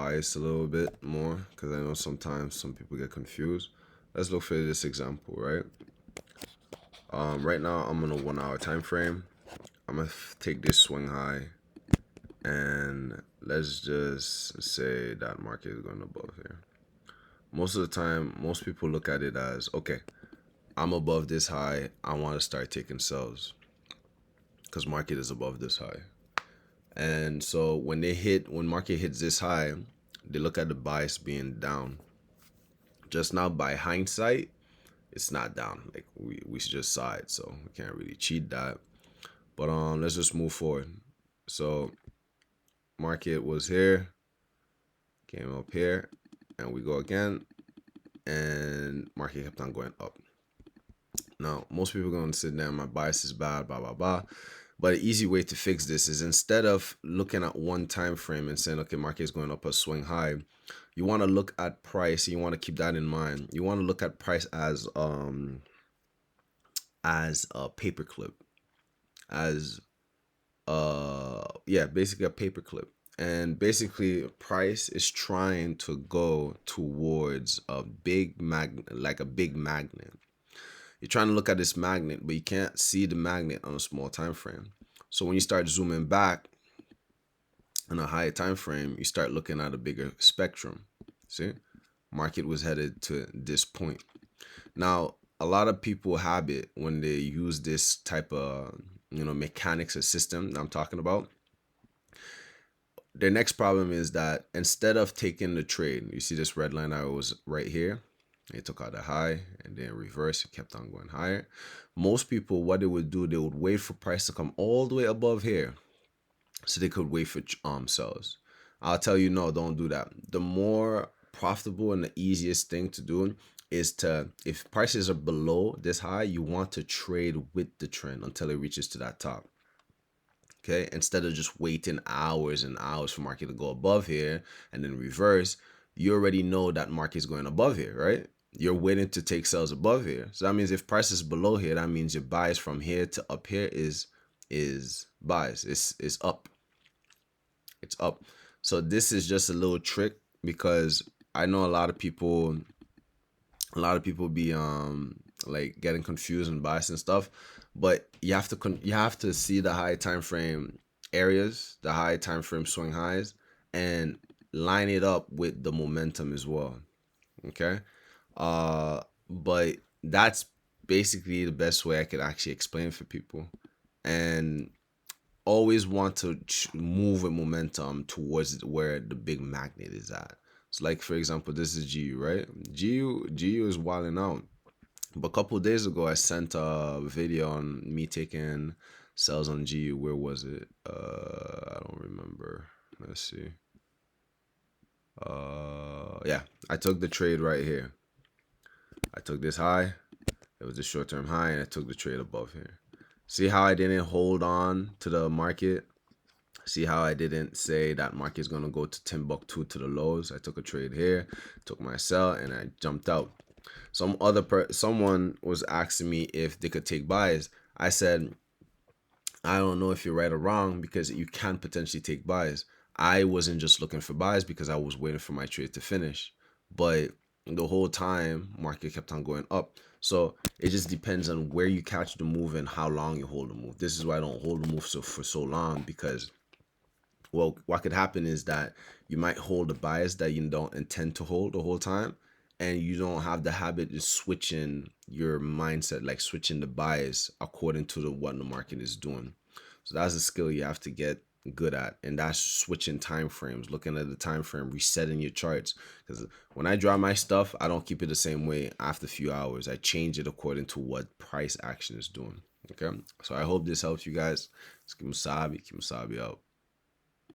bias a little bit more because I know sometimes some people get confused. Let's look for this example, right? Right now I'm on a 1 hour time frame. I'm gonna take this swing high, and let's just say that market is going above here. Most of the time, most people look at it as, okay, I'm above this high, I want to start taking sells because market is above this high. And so when market hits this high, they look at the bias being down. Just now, by hindsight, it's not down. Like we just saw it, so we can't really cheat that. But let's just move forward. So market was here, came up here, and we go again, and market kept on going up. Now, most people are going to sit there, my bias is bad, blah, blah, blah. But an easy way to fix this is, instead of looking at one time frame and saying, okay, market is going up a swing high, you want to look at price. You want to keep that in mind. You want to look at price as a paperclip, as basically a paperclip. And basically, price is trying to go towards a big magnet, like a big magnet. You're trying to look at this magnet, but you can't see the magnet on a small time frame. So when you start zooming back on a higher time frame, you start looking at a bigger spectrum. See, market was headed to this point. Now, a lot of people have it when they use this type of mechanics or system that I'm talking about. Their next problem is that instead of taking the trade, you see this red line I was right here. It took out a high and then reverse. It kept on going higher. Most people, what they would do, they would wait for price to come all the way above here so they could wait for sells. I'll tell you, no, don't do that. The more profitable and the easiest thing to do is to, if prices are below this high, you want to trade with the trend until it reaches to that top. Okay, instead of just waiting hours and hours for market to go above here and then reverse, you already know that market is going above here, right? You're waiting to take sales above here. So that means if price is below here, that means your bias from here to up here is bias. It's up. It's up. So this is just a little trick, because I know a lot of people be like getting confused and biased and stuff, but you have to see the high time frame areas, the high time frame swing highs, and line it up with the momentum as well. Okay, but that's basically the best way I could actually explain for people. And always want to move with momentum towards where the big magnet is at. So like, for example, this is GU, right? GU is wilding out. But a couple of days ago, I sent a video on me taking sales on GU. Where was it? I don't remember. Let's see. Yeah, I took the trade right here. I took this high. It was a short-term high, and I took the trade above here. See how I didn't hold on to the market? See how I didn't say that market is going to go to Timbuktu to the lows? I took a trade here, took my sell, and I jumped out. Someone was asking me if they could take buys. I said, I don't know if you're right or wrong, because you can potentially take buys. I wasn't just looking for buys because I was waiting for my trade to finish. But the whole time, market kept on going up. So it just depends on where you catch the move and how long you hold the move. This is why I don't hold the move for so long, because, well, what could happen is that you might hold a bias that you don't intend to hold the whole time, and you don't have the habit of switching your mindset, like switching the bias according to what the market is doing. So that's a skill you have to get good at, and that's switching time frames, looking at the time frame, resetting your charts. Because when I draw my stuff, I don't keep it the same way after a few hours. I change it according to what price action is doing. Okay, so I hope this helps you guys. Let's keep Musabi out.